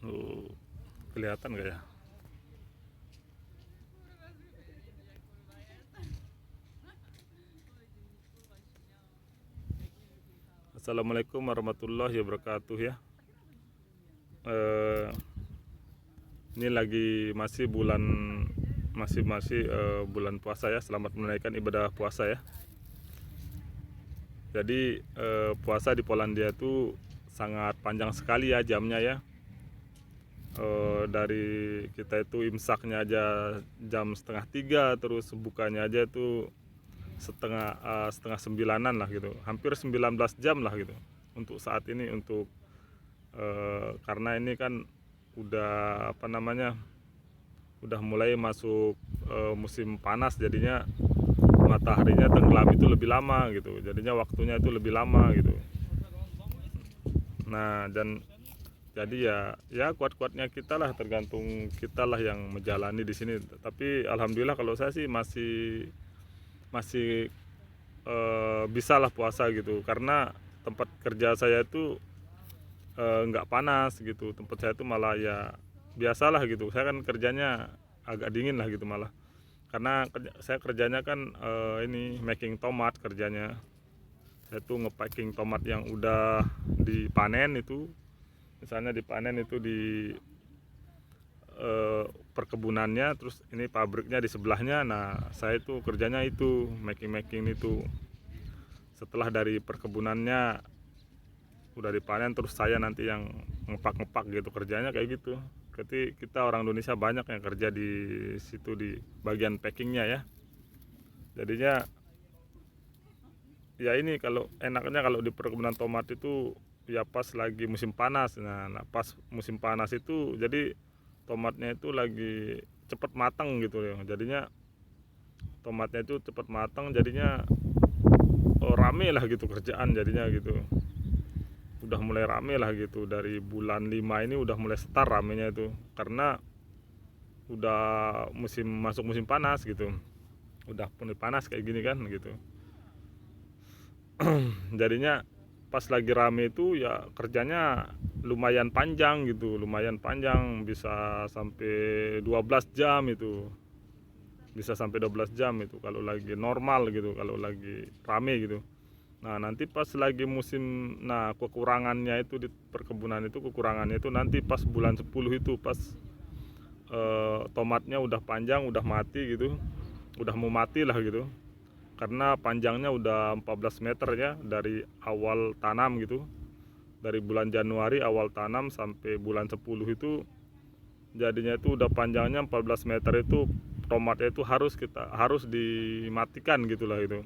Oh, kelihatan gak ya? Assalamualaikum warahmatullahi wabarakatuh ya. Eh, ini lagi masih bulan puasa ya. Selamat menunaikan ibadah puasa ya. Jadi puasa di Polandia itu sangat panjang sekali ya jamnya ya. Dari kita itu imsaknya aja jam setengah tiga, terus bukanya aja itu setengah sembilanan lah gitu, hampir 19 jam lah gitu untuk saat ini, untuk karena ini kan udah apa namanya, udah mulai masuk musim panas, jadinya mataharinya tenggelam itu lebih lama gitu, jadinya waktunya itu lebih lama gitu. Nah, dan jadi ya kuat-kuatnya kita lah, tergantung kita lah yang menjalani di sini. Tapi alhamdulillah kalau saya sih masih masih bisa lah puasa gitu, karena tempat kerja saya itu nggak panas gitu, tempat saya itu malah ya biasalah gitu. Saya kan kerjanya agak dingin lah gitu malah, karena saya kerjanya kan ini making tomat kerjanya. Saya tuh ngepacking tomat yang udah dipanen itu, misalnya dipanen itu di perkebunannya, terus ini pabriknya di sebelahnya. Nah, saya itu kerjanya itu making itu. Setelah dari perkebunannya udah dipanen, terus saya nanti yang ngepak-ngepak gitu, kerjanya kayak gitu. Jadi kita orang Indonesia banyak yang kerja di situ di bagian packingnya ya. Jadinya ya ini, kalau enaknya kalau di perkebunan tomat itu ya pas lagi musim panas. Nah, pas musim panas itu jadi tomatnya itu lagi cepet matang gitu ya. Jadinya tomatnya itu cepet matang, jadinya rame lah gitu kerjaan jadinya gitu. Udah mulai rame lah gitu, dari bulan 5 ini udah mulai start ramenya itu, karena udah masuk musim panas gitu, udah mulai panas kayak gini kan gitu. Jadinya pas lagi rame itu ya kerjanya lumayan panjang gitu, lumayan panjang, bisa sampai 12 jam itu, bisa sampai 12 jam itu kalau lagi normal gitu, kalau lagi rame gitu. Nah, nanti pas lagi musim, nah kekurangannya itu di perkebunan itu, kekurangannya itu nanti pas bulan 10 itu, pas tomatnya udah panjang, udah mati gitu, udah mau mati lah gitu. Karena panjangnya udah 14 meter ya dari awal tanam gitu. Dari bulan Januari awal tanam sampai bulan 10 itu, jadinya itu udah panjangnya 14 meter itu, tomatnya itu harus dimatikan gitulah itu.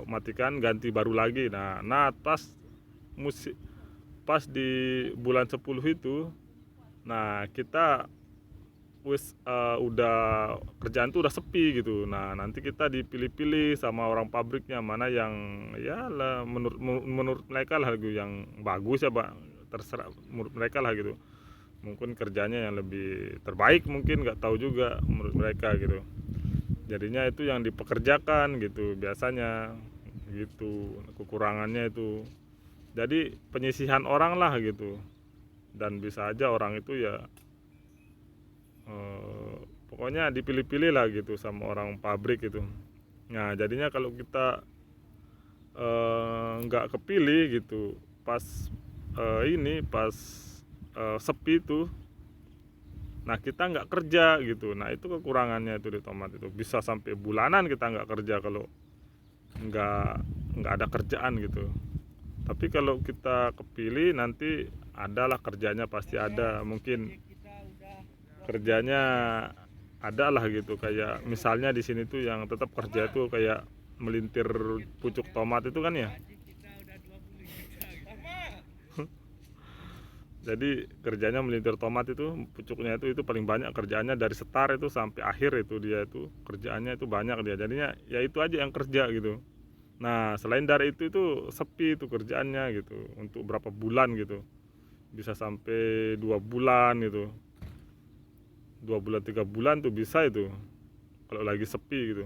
Matikan, ganti baru lagi. Nah, musim pas di bulan 10 itu, nah kita udah kerjaan tuh udah sepi gitu. Nah, nanti kita dipilih-pilih sama orang pabriknya mana yang ya lah menurut mereka lah gitu, yang bagus ya Pak, terserah menurut mereka lah gitu. Mungkin kerjanya yang lebih terbaik, mungkin nggak tahu juga menurut mereka gitu. Jadinya itu yang dipekerjakan gitu biasanya gitu, kekurangannya itu. Jadi penyisihan orang lah gitu, dan bisa aja orang itu ya eh, pokoknya dipilih-pilih lah gitu sama orang pabrik itu. Nah, jadinya kalau kita nggak kepilih gitu pas pas sepi itu, nah kita nggak kerja gitu. Nah, itu kekurangannya itu di tomat itu, bisa sampai bulanan kita nggak kerja kalau nggak nggak ada kerjaan gitu. Tapi kalau kita kepilih nanti adalah kerjanya, pasti ada, mungkin kerjanya ada lah gitu. Kayak misalnya di sini tuh yang tetap kerja itu kayak melintir pucuk tomat itu kan ya. Jadi kerjanya melintir tomat itu, pucuknya itu paling banyak kerjaannya, dari setar itu sampai akhir itu dia itu kerjaannya itu banyak dia. Jadinya ya itu aja yang kerja gitu. Nah, selain dari itu sepi itu kerjaannya gitu untuk berapa bulan gitu. Bisa sampai 2 bulan gitu. 2 bulan 3 bulan tuh bisa itu kalau lagi sepi gitu.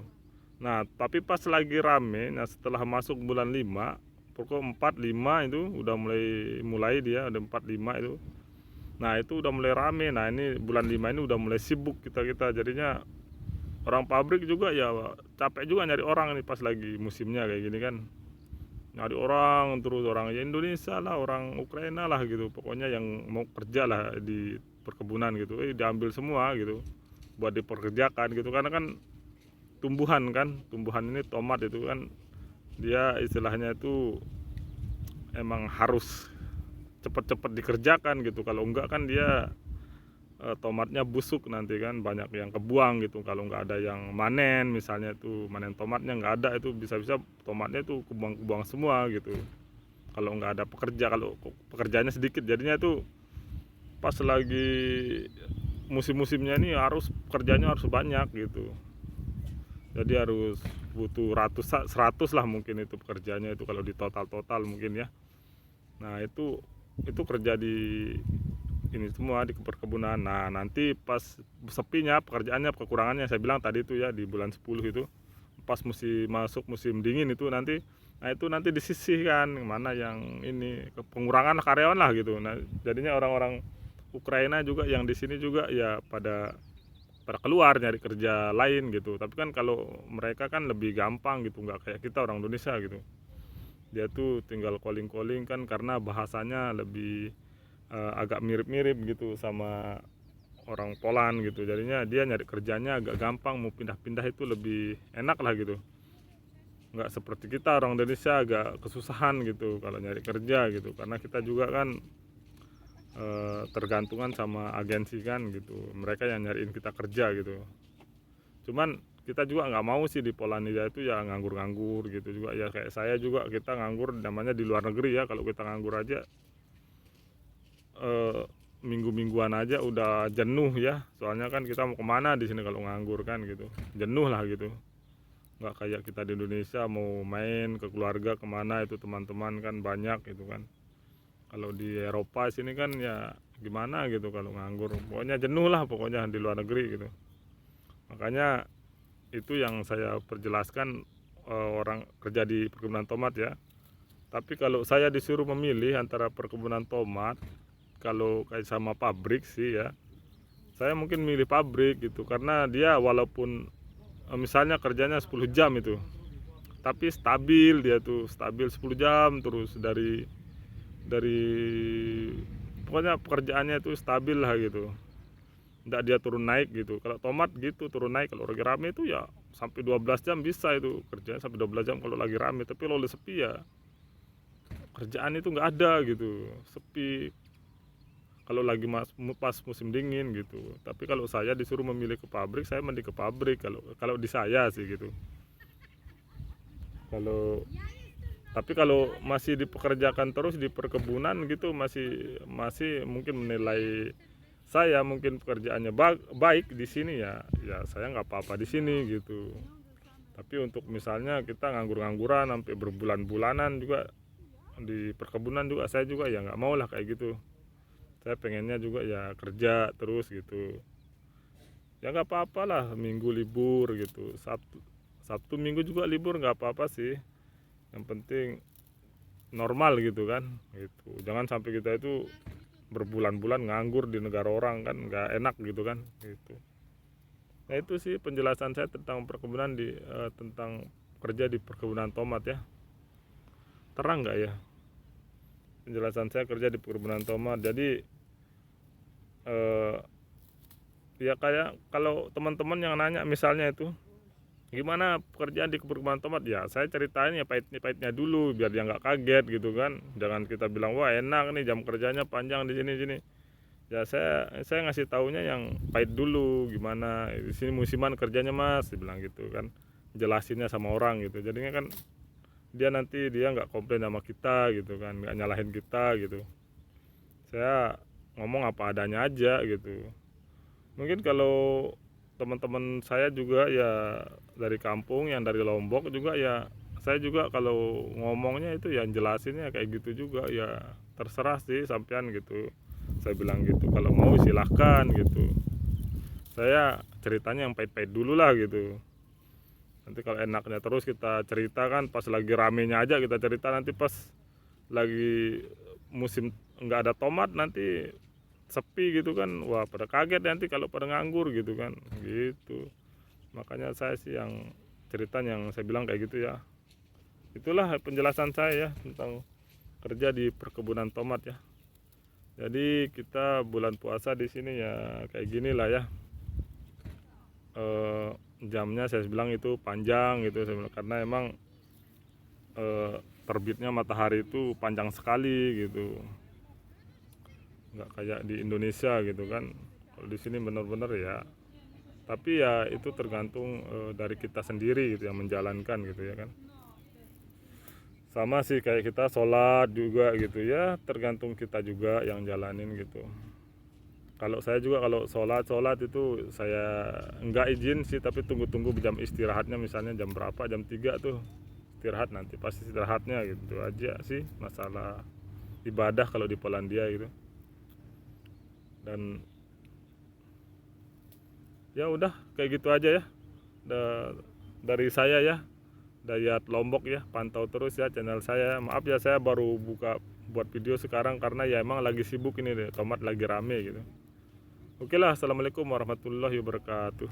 Nah, tapi pas lagi rame, nah setelah masuk bulan 5, pokok 4 5 itu udah mulai mulai dia ada 4 5 itu. Nah itu udah mulai rame. Nah ini bulan 5 ini udah mulai sibuk kita jadinya orang pabrik juga ya capek juga nyari orang ini pas lagi musimnya kayak gini kan, nyari orang terus, orang ya Indonesia lah, orang Ukraina lah gitu, pokoknya yang mau kerja lah di perkebunan gitu, diambil semua gitu buat diperkerjakan gitu, karena kan tumbuhan ini tomat itu kan dia istilahnya itu emang harus cepet-cepet dikerjakan gitu, kalau enggak kan dia tomatnya busuk nanti kan, banyak yang kebuang gitu kalau nggak ada yang manen, misalnya itu manen tomatnya nggak ada, itu bisa-bisa tomatnya itu kebuang-kebuang semua gitu kalau nggak ada pekerja, kalau pekerjaannya sedikit, jadinya itu pas lagi musim-musimnya ini harus pekerjanya harus banyak gitu, jadi harus butuh seratus lah mungkin itu pekerjaannya itu kalau di total mungkin ya. Nah itu kerja di ini semua di perkebunan. Nah nanti pas sepinya pekerjaannya, kekurangannya saya bilang tadi itu ya di bulan 10 itu pas masuk musim dingin itu nanti, nah itu nanti disisihkan mana yang ini pengurangan karyawan lah gitu. Nah jadinya orang-orang Ukraina juga yang di sini juga ya pada keluar nyari kerja lain gitu, tapi kan kalau mereka kan lebih gampang gitu, nggak kayak kita orang Indonesia gitu, dia tuh tinggal calling kan karena bahasanya lebih agak mirip-mirip gitu sama orang Poland gitu, jadinya dia nyari kerjanya agak gampang, mau pindah-pindah itu lebih enak lah gitu, nggak seperti kita orang Indonesia agak kesusahan gitu kalau nyari kerja gitu, karena kita juga kan tergantungan sama agensi kan gitu, mereka yang nyariin kita kerja gitu. Cuman kita juga nggak mau sih di Polandia itu ya nganggur-nganggur gitu juga ya, kayak saya juga kita nganggur namanya di luar negeri ya, kalau kita nganggur aja minggu-mingguan aja udah jenuh ya, soalnya kan kita mau kemana di sini kalau nganggur kan gitu, jenuh lah gitu, nggak kayak kita di Indonesia mau main ke keluarga kemana itu teman-teman kan banyak gitu kan. Kalau di Eropa sini kan ya gimana gitu kalau nganggur, pokoknya jenuh lah pokoknya di luar negeri gitu. Makanya itu yang saya perjelaskan, orang kerja di perkebunan tomat ya. Tapi kalau saya disuruh memilih antara perkebunan tomat kalau kayak sama pabrik sih ya, saya mungkin milih pabrik gitu, karena dia walaupun misalnya kerjanya 10 jam itu, tapi stabil, dia tuh stabil 10 jam terus dari pokoknya pekerjaannya itu stabil lah gitu, enggak dia turun naik gitu. Kalau tomat gitu turun naik, kalau lagi rame itu ya sampai 12 jam bisa itu kerjanya, sampai 12 jam kalau lagi rame. Tapi kalau sepi ya kerjaan itu nggak ada gitu, sepi kalau lagi pas musim dingin gitu. Tapi kalau saya disuruh memilih ke pabrik, saya mending ke pabrik kalau kalau di saya sih gitu. Kalau tapi kalau masih dipekerjakan terus di perkebunan gitu, masih masih mungkin menilai saya mungkin pekerjaannya baik di sini ya, ya saya nggak apa-apa di sini gitu. Tapi untuk misalnya kita nganggur-ngangguran sampai berbulan-bulanan juga di perkebunan juga, saya juga ya nggak mau lah kayak gitu. Saya pengennya juga ya kerja terus gitu. Ya nggak apa-apa lah minggu libur gitu, Sabtu Minggu juga libur nggak apa-apa sih. Yang penting normal gitu kan gitu, jangan sampai kita itu berbulan-bulan nganggur di negara orang kan nggak enak gitu kan gitu. Nah itu sih penjelasan saya tentang perkebunan tentang kerja di perkebunan tomat ya, terang nggak ya penjelasan saya kerja di perkebunan tomat. Jadi ya kayak kalau teman-teman yang nanya misalnya itu gimana pekerjaan di perkebunan tomat, ya saya ceritain ya pahitnya dulu biar dia nggak kaget gitu kan, jangan kita bilang wah enak nih jam kerjanya panjang di sini ya. Saya ngasih taunya yang pahit dulu, gimana di sini musiman kerjanya mas, dibilang gitu kan, jelasinnya sama orang gitu, jadinya kan dia nggak komplain sama kita gitu kan, nggak nyalahin kita gitu. Saya ngomong apa adanya aja gitu. Mungkin kalau teman-teman saya juga ya dari kampung, yang dari Lombok juga ya, saya juga kalau ngomongnya itu ya jelasinnya kayak gitu juga ya, terserah sih sampean gitu. Saya bilang gitu, kalau mau silahkan gitu. Saya ceritanya yang pahit-pahit dulu lah gitu. Nanti kalau enaknya terus kita cerita kan pas lagi ramenya aja kita cerita, nanti pas lagi musim nggak ada tomat nanti sepi gitu kan, wah pada kaget nanti kalau pada nganggur gitu kan gitu. Makanya saya sih yang cerita yang saya bilang kayak gitu ya. Itulah penjelasan saya ya tentang kerja di perkebunan tomat ya. Jadi kita bulan puasa di sini ya kayak gini lah ya. Eh, jamnya saya bilang itu panjang gitu saya bilang, karena emang terbitnya matahari itu panjang sekali gitu, nggak kayak di Indonesia gitu kan. Kalau di sini benar-benar ya, tapi ya itu tergantung dari kita sendiri gitu yang menjalankan gitu ya kan. Sama sih kayak kita sholat juga gitu ya, tergantung kita juga yang jalanin gitu. Kalau saya juga kalau sholat itu saya nggak izin sih, tapi tunggu-tunggu jam istirahatnya, misalnya jam berapa, jam 3 tuh istirahat, nanti pasti istirahatnya gitu aja sih masalah ibadah kalau di Polandia gitu. Dan ya udah kayak gitu aja ya. Dari saya ya, Dayat Lombok ya, pantau terus ya channel saya. Maaf ya saya baru buka buat video sekarang karena ya emang lagi sibuk ini deh, tomat lagi rame gitu. Oke lah, assalamualaikum warahmatullahi wabarakatuh.